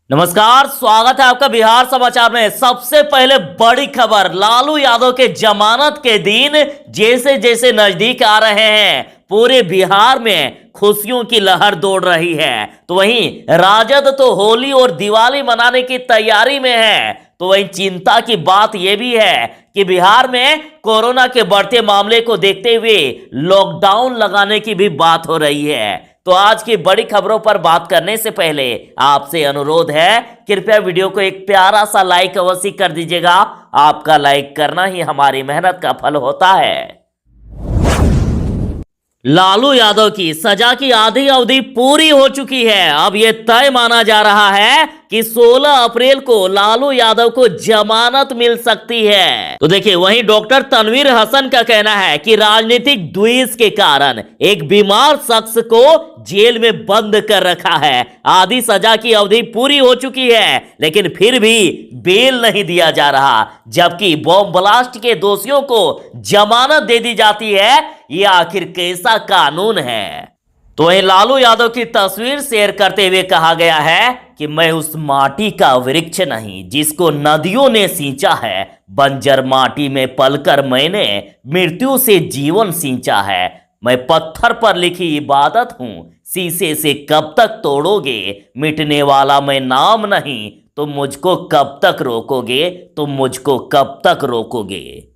नमस्कार, स्वागत है आपका बिहार समाचार में। सबसे पहले बड़ी खबर, लालू यादव के जमानत के दिन जैसे जैसे नजदीक आ रहे हैं, पूरे बिहार में खुशियों की लहर दौड़ रही है। तो वहीं राजद तो होली और दिवाली मनाने की तैयारी में है। तो वहीं चिंता की बात यह भी है कि बिहार में कोरोना के बढ़ते मामले को देखते हुए लॉकडाउन लगाने की भी बात हो रही है। तो आज की बड़ी खबरों पर बात करने से पहले आपसे अनुरोध है, कृपया वीडियो को एक प्यारा सा लाइक अवश्य कर दीजिएगा। आपका लाइक करना ही हमारी मेहनत का फल होता है। लालू यादव की सजा की आधी अवधि पूरी हो चुकी है। अब यह तय माना जा रहा है कि 16 अप्रैल को लालू यादव को जमानत मिल सकती है। तो देखिए, वहीं डॉक्टर तनवीर हसन का कहना है कि राजनीतिक द्वेष के कारण एक बीमार शख्स को जेल में बंद कर रखा है। आधी सजा की अवधि पूरी हो चुकी है, लेकिन फिर भी बेल नहीं दिया जा रहा, जबकि बॉम्ब ब्लास्ट के दोषियों को जमानत दे दी जाती है। यह आखिर कैसा कानून है? तो वहीं लालू यादव की तस्वीर शेयर करते हुए कहा गया है कि मैं उस माटी का वृक्ष नहीं जिसको नदियों ने सींचा है, बंजर माटी में पलकर मैंने मृत्यु से जीवन सींचा है। मैं पत्थर पर लिखी इबादत हूं, शीशे से कब तक तोड़ोगे, मिटने वाला मैं नाम नहीं, तुम मुझको कब तक रोकोगे, तुम मुझको कब तक रोकोगे।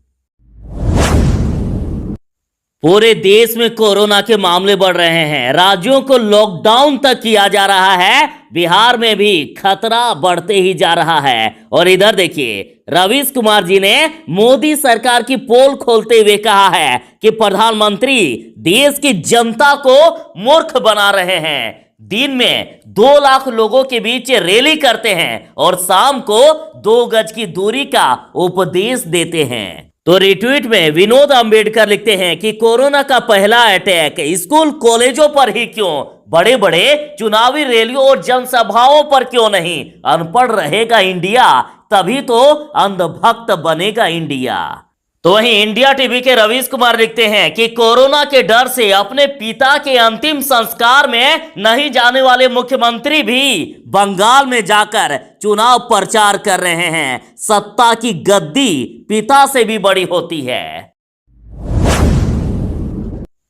पूरे देश में कोरोना के मामले बढ़ रहे हैं, राज्यों को लॉकडाउन तक किया जा रहा है। बिहार में भी खतरा बढ़ते ही जा रहा है। और इधर देखिए, रवीश कुमार जी ने मोदी सरकार की पोल खोलते हुए कहा है कि प्रधानमंत्री देश की जनता को मूर्ख बना रहे हैं। दिन में 2 लाख लोगों के बीच रैली करते हैं और शाम को 2 गज की दूरी का उपदेश देते हैं। तो रिट्वीट में विनोद अंबेडकर लिखते हैं कि कोरोना का पहला अटैक स्कूल कॉलेजों पर ही क्यों, बड़े बड़े चुनावी रैलियों और जनसभाओं पर क्यों नहीं? अनपढ़ रहेगा इंडिया, तभी तो अंधभक्त बनेगा इंडिया। तो वहीं इंडिया टीवी के रवीश कुमार लिखते हैं कि कोरोना के डर से अपने पिता के अंतिम संस्कार में नहीं जाने वाले मुख्यमंत्री भी बंगाल में जाकर चुनाव प्रचार कर रहे हैं। सत्ता की गद्दी पिता से भी बड़ी होती है।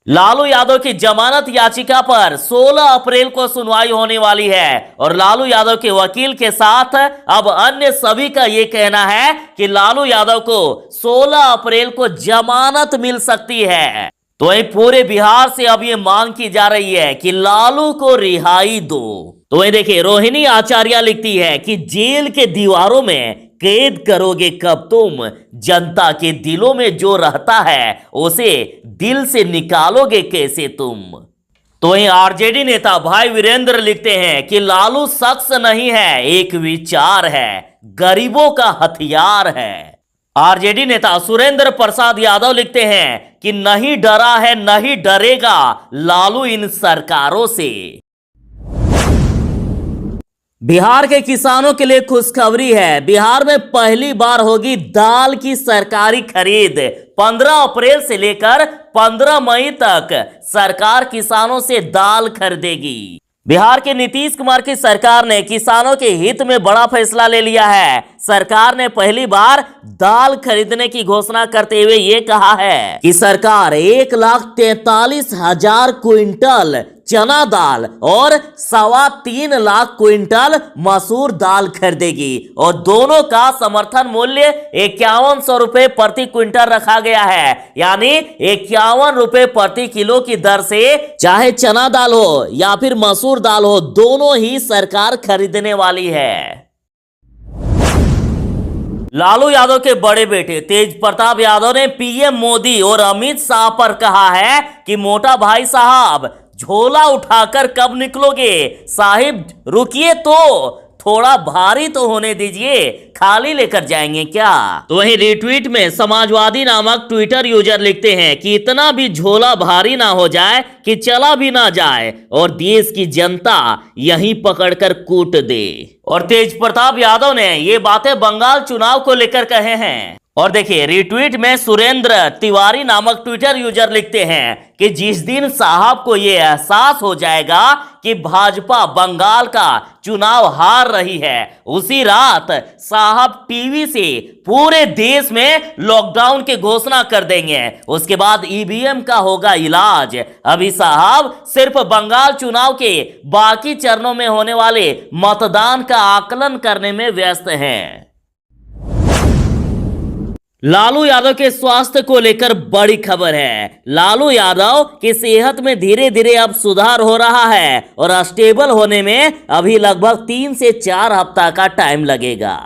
लालू यादव की जमानत याचिका पर 16 अप्रैल को सुनवाई होने वाली है और लालू यादव के वकील के साथ अब अन्य सभी का यह कहना है कि लालू यादव को 16 अप्रैल को जमानत मिल सकती है। तो वहीं पूरे बिहार से अब यह मांग की जा रही है कि लालू को रिहाई दो। तो वहीं देखिए, रोहिणी आचार्य लिखती है कि जेल के दीवारों में कैद करोगे कब तुम, जनता के दिलों में जो रहता है उसे दिल से निकालोगे कैसे तुम। तो वहीं आरजेडी नेता भाई वीरेंद्र लिखते हैं कि लालू शख्स नहीं है, एक विचार है, गरीबों का हथियार है। आरजेडी नेता सुरेंद्र प्रसाद यादव लिखते हैं कि नहीं डरा है नहीं डरेगा लालू इन सरकारों से। बिहार के किसानों के लिए खुशखबरी है, बिहार में पहली बार होगी दाल की सरकारी खरीद। 15 अप्रैल से लेकर 15 मई तक सरकार किसानों से दाल खरीदेगी। बिहार के नीतीश कुमार की सरकार ने किसानों के हित में बड़ा फैसला ले लिया है। सरकार ने पहली बार दाल खरीदने की घोषणा करते हुए ये कहा है कि सरकार 1,43,000 क्विंटल चना दाल और 3.25 लाख क्विंटल मसूर दाल खरीदेगी और दोनों का समर्थन मूल्य 5100 रुपए प्रति क्विंटल रखा गया है, यानी 51 रुपए प्रति किलो की दर से चाहे चना दाल हो या फिर मसूर दाल हो, दोनों ही सरकार खरीदने वाली है। लालू यादव के बड़े बेटे तेज प्रताप यादव ने पीएम मोदी और अमित शाह पर कहा है कि मोटा भाई साहब झोला उठाकर कब निकलोगे, साहिब रुकिए तो थोड़ा भारी तो होने दीजिए, खाली लेकर जाएंगे क्या। तो वहीं रिट्वीट में समाजवादी नामक ट्विटर यूजर लिखते हैं कि इतना भी झोला भारी ना हो जाए कि चला भी ना जाए और देश की जनता यहीं पकड़कर कूट दे। और तेज प्रताप यादव ने ये बातें बंगाल चुनाव को लेकर कहे हैं और देखिए रिट्वीट में सुरेंद्र तिवारी नामक ट्विटर यूजर लिखते हैं कि जिस दिन साहब को यह एहसास हो जाएगा कि भाजपा बंगाल का चुनाव हार रही है, उसी रात साहब टीवी से पूरे देश में लॉकडाउन की घोषणा कर देंगे। उसके बाद ईवीएम का होगा इलाज। अभी साहब सिर्फ बंगाल चुनाव के बाकी चरणों में होने वाले मतदान का आकलन करने में व्यस्त हैं। लालू यादव के स्वास्थ्य को लेकर बड़ी खबर है। लालू यादव की सेहत में धीरे धीरे अब सुधार हो रहा है और स्टेबल होने में अभी लगभग 3 से 4 हफ्ता का टाइम लगेगा।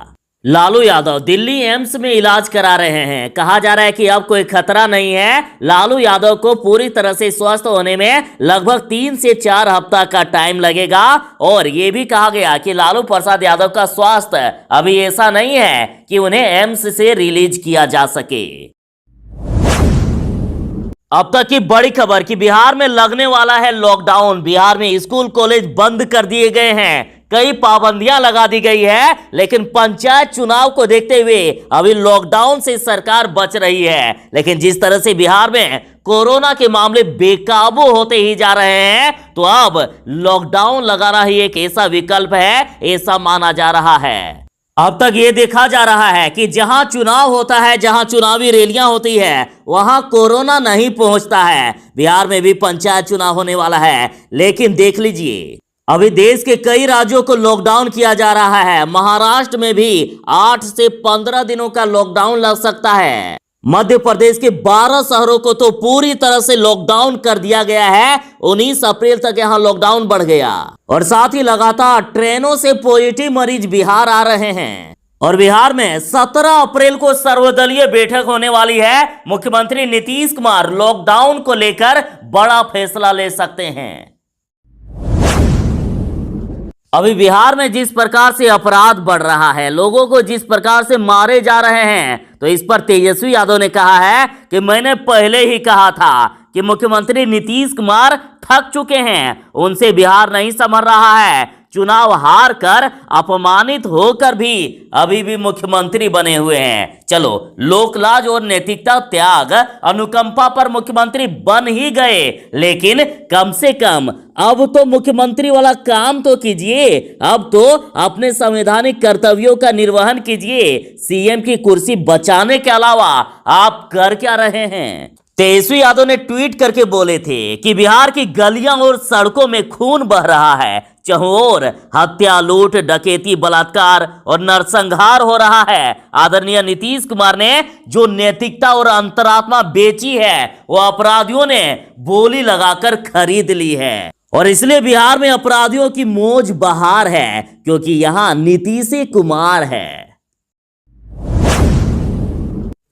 लालू यादव दिल्ली एम्स में इलाज करा रहे हैं। कहा जा रहा है कि अब कोई खतरा नहीं है। लालू यादव को पूरी तरह से स्वस्थ होने में लगभग 3 से 4 हफ्ता का टाइम लगेगा और यह भी कहा गया कि लालू प्रसाद यादव का स्वास्थ्य अभी ऐसा नहीं है कि उन्हें एम्स से रिलीज किया जा सके। अब तक की बड़ी खबर कि बिहार में लगने वाला है लॉकडाउन। बिहार में स्कूल कॉलेज बंद कर दिए गए हैं, कई पाबंदियां लगा दी गई है, लेकिन पंचायत चुनाव को देखते हुए अभी लॉकडाउन से सरकार बच रही है। लेकिन जिस तरह से बिहार में कोरोना के मामले बेकाबू होते ही जा रहे हैं, तो अब लॉकडाउन लगाना ही एक ऐसा विकल्प है, ऐसा माना जा रहा है। अब तक ये देखा जा रहा है कि जहां चुनाव होता है, जहां चुनावी रैलियां होती है, वहां कोरोना नहीं पहुंचता है। बिहार में भी पंचायत चुनाव होने वाला है, लेकिन देख लीजिए अभी देश के कई राज्यों को लॉकडाउन किया जा रहा है। महाराष्ट्र में भी 8 से 15 दिनों का लॉकडाउन लग सकता है। मध्य प्रदेश के 12 शहरों को तो पूरी तरह से लॉकडाउन कर दिया गया है। 19 अप्रैल तक यहां लॉकडाउन बढ़ गया और साथ ही लगातार ट्रेनों से पॉजिटिव मरीज बिहार आ रहे हैं। और बिहार में 17 अप्रैल को सर्वदलीय बैठक होने वाली है। मुख्यमंत्री नीतीश कुमार लॉकडाउन को लेकर बड़ा फैसला ले सकते हैं। अभी बिहार में जिस प्रकार से अपराध बढ़ रहा है, लोगों को जिस प्रकार से मारे जा रहे हैं, तो इस पर तेजस्वी यादव ने कहा है कि मैंने पहले ही कहा था कि मुख्यमंत्री नीतीश कुमार थक चुके हैं, उनसे बिहार नहीं संभल रहा है। चुनाव हार कर अपमानित होकर भी अभी भी मुख्यमंत्री बने हुए हैं। चलो लोकलाज और नैतिकता त्याग अनुकंपा पर मुख्यमंत्री बन ही गए, लेकिन कम से कम अब तो मुख्यमंत्री वाला काम तो कीजिए। अब तो अपने संवैधानिक कर्तव्यों का निर्वहन कीजिए। सीएम की कुर्सी बचाने के अलावा आप कर क्या रहे हैं? तेजस्वी यादव ने ट्वीट करके बोले थे कि बिहार की गलियां और सड़कों में खून बह रहा है, चहुओर हत्या, लूट, डकैती, बलात्कार और नरसंहार हो रहा है। आदरणीय नीतीश कुमार ने जो नैतिकता और अंतरात्मा बेची है, वो अपराधियों ने बोली लगाकर खरीद ली है और इसलिए बिहार में अपराधियों की मौज बहार है, क्योंकि यहां नीतीश कुमार है।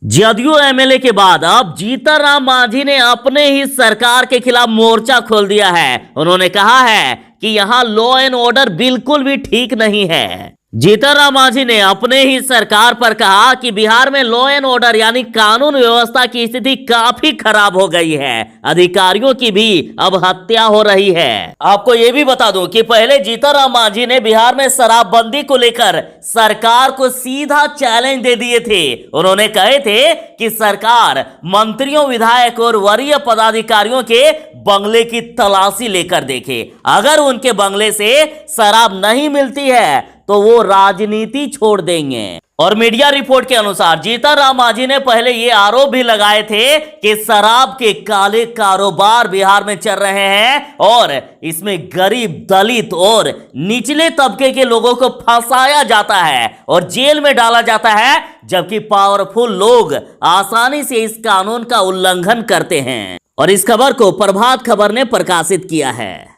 जदयू एमएलए के बाद अब जीतन राम मांझी ने अपने ही सरकार के खिलाफ मोर्चा खोल दिया है। उन्होंने कहा है कि यहां लॉ एंड ऑर्डर बिल्कुल भी ठीक नहीं है। जीतन राम मांझी ने अपने ही सरकार पर कहा कि बिहार में लॉ एंड ऑर्डर यानी कानून व्यवस्था की स्थिति काफी खराब हो गई है, अधिकारियों की भी अब हत्या हो रही है। आपको यह भी बता दूं कि पहले जीतन राम मांझी ने बिहार में शराबबंदी को लेकर सरकार को सीधा चैलेंज दे दिए थे। उन्होंने कहे थे कि सरकार मंत्रियों, विधायक और वरीय पदाधिकारियों के बंगले की तलाशी लेकर देखे। अगर उनके बंगले से शराब नहीं मिलती है तो वो राजनीति छोड़ देंगे। और मीडिया रिपोर्ट के अनुसार जीतन राम मांझी ने पहले ये आरोप भी लगाए थे कि शराब के काले कारोबार बिहार में चल रहे हैं और इसमें गरीब, दलित और निचले तबके के लोगों को फंसाया जाता है और जेल में डाला जाता है, जबकि पावरफुल लोग आसानी से इस कानून का उल्लंघन करते हैं। और इस खबर को प्रभात खबर ने प्रकाशित किया है।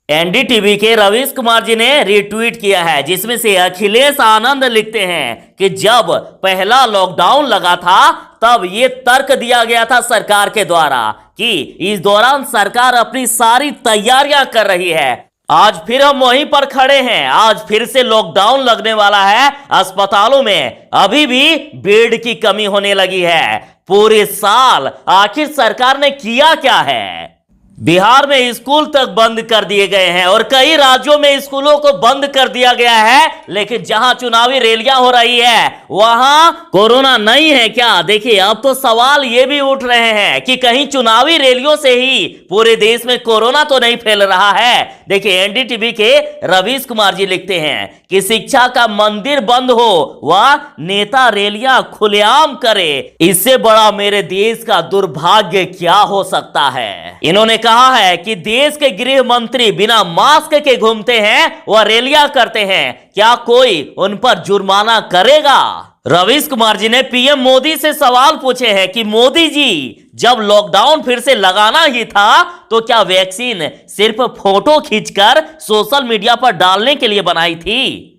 एनडीटीवी के रवीश कुमार जी ने रिट्वीट किया है, जिसमें से अखिलेश आनंद लिखते हैं कि जब पहला लॉकडाउन लगा था तब ये तर्क दिया गया था सरकार के द्वारा कि इस दौरान सरकार अपनी सारी तैयारियां कर रही है। आज फिर हम वहीं पर खड़े हैं, आज फिर से लॉकडाउन लगने वाला है। अस्पतालों में अभी भी बेड की कमी होने लगी है। पूरे साल आखिर सरकार ने किया क्या है? बिहार में स्कूल तक बंद कर दिए गए हैं और कई राज्यों में स्कूलों को बंद कर दिया गया है, लेकिन जहां चुनावी रैलियां हो रही है वहां कोरोना नहीं है क्या? देखिए, अब तो सवाल ये भी उठ रहे हैं कि कहीं चुनावी रैलियों से ही पूरे देश में कोरोना तो नहीं फैल रहा है। देखिए, एनडीटीवी के रवीश कुमार जी लिखते हैं कि शिक्षा का मंदिर बंद हो व नेता रैलियां खुलेआम करे, इससे बड़ा मेरे देश का दुर्भाग्य क्या हो सकता है। इन्होंने कहा है कि देश के गृह मंत्री बिना मास्क के घूमते हैं व रैलियां करते हैं, क्या कोई उन पर जुर्माना करेगा? रवीश कुमार जी ने पीएम मोदी से सवाल पूछे हैं कि मोदी जी, जब लॉकडाउन फिर से लगाना ही था तो क्या वैक्सीन सिर्फ फोटो खींचकर सोशल मीडिया पर डालने के लिए बनाई थी?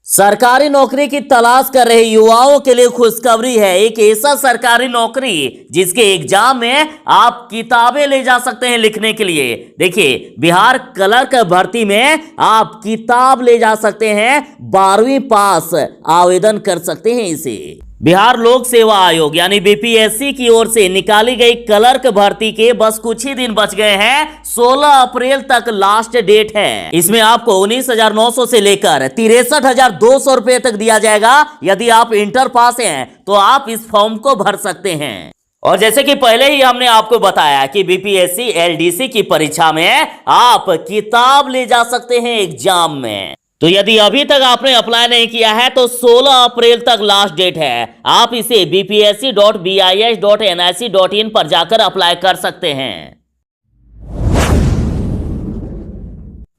सरकारी नौकरी की तलाश कर रहे युवाओं के लिए खुशखबरी है। एक ऐसा सरकारी नौकरी जिसके एग्जाम में आप किताबें ले जा सकते हैं लिखने के लिए। देखिए, बिहार क्लर्क भर्ती में आप किताब ले जा सकते हैं, 12वीं पास आवेदन कर सकते हैं इसे। बिहार लोक सेवा आयोग यानी बीपीएससी की ओर से निकाली गई क्लर्क भर्ती के बस कुछ ही दिन बच गए हैं। 16 अप्रैल तक लास्ट डेट है। इसमें आपको 19,900 से लेकर 63,200 रुपए तक दिया जाएगा। यदि आप इंटर पास हैं तो आप इस फॉर्म को भर सकते हैं। और जैसे कि पहले ही हमने आपको बताया कि बीपीएससी एलडीसी की परीक्षा में आप किताब ले जा सकते हैं एग्जाम में। तो यदि अभी तक आपने अप्लाई नहीं किया है तो 16 अप्रैल तक लास्ट डेट है। आप इसे bpsc.bis.nic.in पर जाकर अप्लाई कर सकते हैं।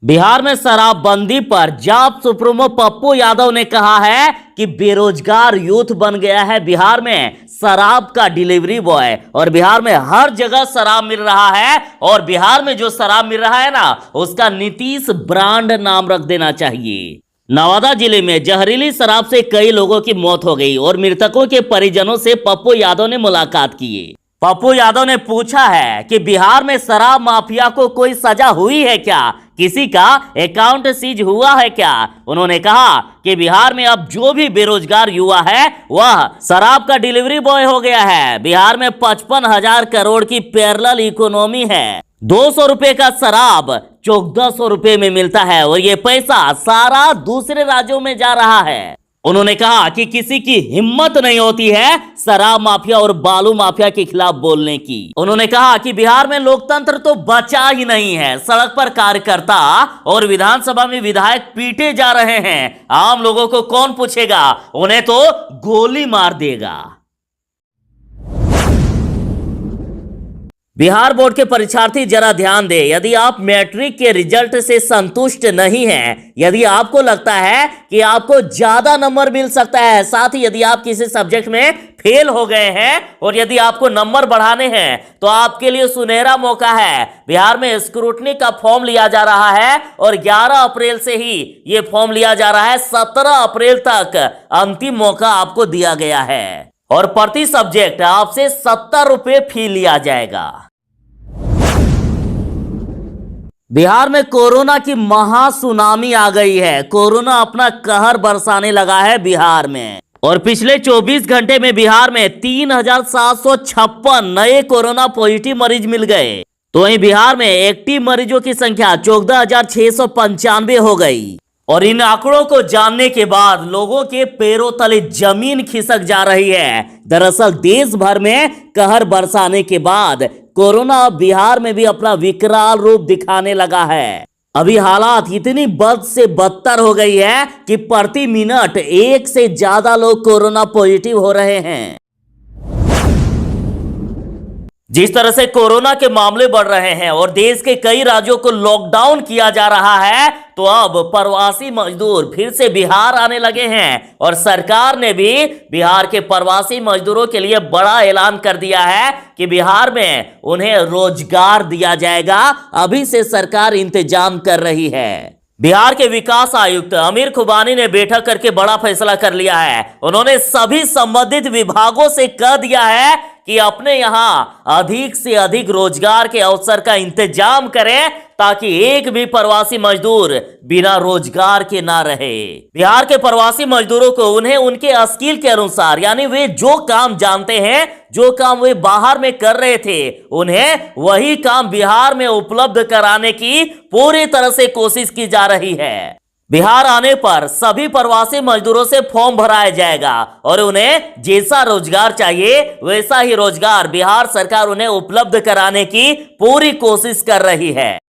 बिहार में शराबबंदी पर जाप सुप्रीमो पप्पू यादव ने कहा है कि बेरोजगार यूथ बन गया है बिहार में शराब का डिलीवरी बॉय, और बिहार में हर जगह शराब मिल रहा है। और बिहार में जो शराब मिल रहा है ना, उसका नीतीश ब्रांड नाम रख देना चाहिए। नवादा जिले में जहरीली शराब से कई लोगों की मौत हो गई और मृतकों के परिजनों से पप्पू यादव ने मुलाकात की। पप्पू यादव ने पूछा है कि बिहार में शराब माफिया को कोई सजा हुई है क्या? किसी का अकाउंट सीज हुआ है क्या? उन्होंने कहा कि बिहार में अब जो भी बेरोजगार युवा है वह शराब का डिलीवरी बॉय हो गया है। बिहार में 55,000 करोड़ की पैरेलल इकोनॉमी है। 200 रुपए का शराब 1400 रुपए में मिलता है और ये पैसा सारा दूसरे राज्यों में जा रहा है। उन्होंने कहा कि किसी की हिम्मत नहीं होती है शराब माफिया और बालू माफिया के खिलाफ बोलने की। उन्होंने कहा कि बिहार में लोकतंत्र तो बचा ही नहीं है। सड़क पर कार्यकर्ता और विधानसभा में विधायक पीटे जा रहे हैं। आम लोगों को कौन पूछेगा? उन्हें तो गोली मार देगा। बिहार बोर्ड के परीक्षार्थी जरा ध्यान दें। यदि आप मैट्रिक के रिजल्ट से संतुष्ट नहीं हैं, यदि आपको लगता है कि आपको ज्यादा नंबर मिल सकता है, साथ ही यदि आप किसी सब्जेक्ट में फेल हो गए हैं और यदि आपको नंबर बढ़ाने हैं, तो आपके लिए सुनहरा मौका है। बिहार में स्क्रूटनी का फॉर्म लिया जा रहा है और 11 अप्रैल से ही यह फॉर्म लिया जा रहा है। 17 अप्रैल तक अंतिम मौका आपको दिया गया है और प्रति सब्जेक्ट आपसे 70 रुपए फी लिया जाएगा। बिहार में कोरोना की महासुनामी आ गई है। कोरोना अपना कहर बरसाने लगा है बिहार में और पिछले 24 घंटे में बिहार में 3,756 नए कोरोना पॉजिटिव मरीज मिल गए। तो वहीं बिहार में एक्टिव मरीजों की संख्या 14,695 हो गई। और इन आंकड़ों को जानने के बाद लोगों के पैरों तले जमीन खिसक जा रही है। दरअसल देश भर में कहर बरसाने के बाद कोरोना बिहार में भी अपना विकराल रूप दिखाने लगा है। अभी हालात इतनी बद से बदतर हो गई है कि प्रति मिनट 1 से ज्यादा लोग कोरोना पॉजिटिव हो रहे हैं। जिस तरह से कोरोना के मामले बढ़ रहे हैं और देश के कई राज्यों को लॉकडाउन किया जा रहा है, तो अब प्रवासी मजदूर फिर से बिहार आने लगे हैं और सरकार ने भी बिहार के प्रवासी मजदूरों के लिए बड़ा ऐलान कर दिया है कि बिहार में उन्हें रोजगार दिया जाएगा। अभी से सरकार इंतजाम कर रही है। बिहार के विकास आयुक्त आमिर खुबानी ने बैठक करके बड़ा फैसला कर लिया है। उन्होंने सभी संबंधित विभागों से कह दिया है कि अपने यहां अधिक से अधिक रोजगार के अवसर का इंतजाम करें ताकि एक भी प्रवासी मजदूर बिना रोजगार के ना रहे। बिहार के प्रवासी मजदूरों को उन्हें उनके स्किल के अनुसार, यानी वे जो काम जानते हैं, जो काम वे बाहर में कर रहे थे उन्हें वही काम बिहार में उपलब्ध कराने की पूरी तरह से कोशिश की जा रही है। बिहार आने पर सभी प्रवासी मजदूरों से फॉर्म भराया जाएगा और उन्हें जैसा रोजगार चाहिए वैसा ही रोजगार बिहार सरकार उन्हें उपलब्ध कराने की पूरी कोशिश कर रही है।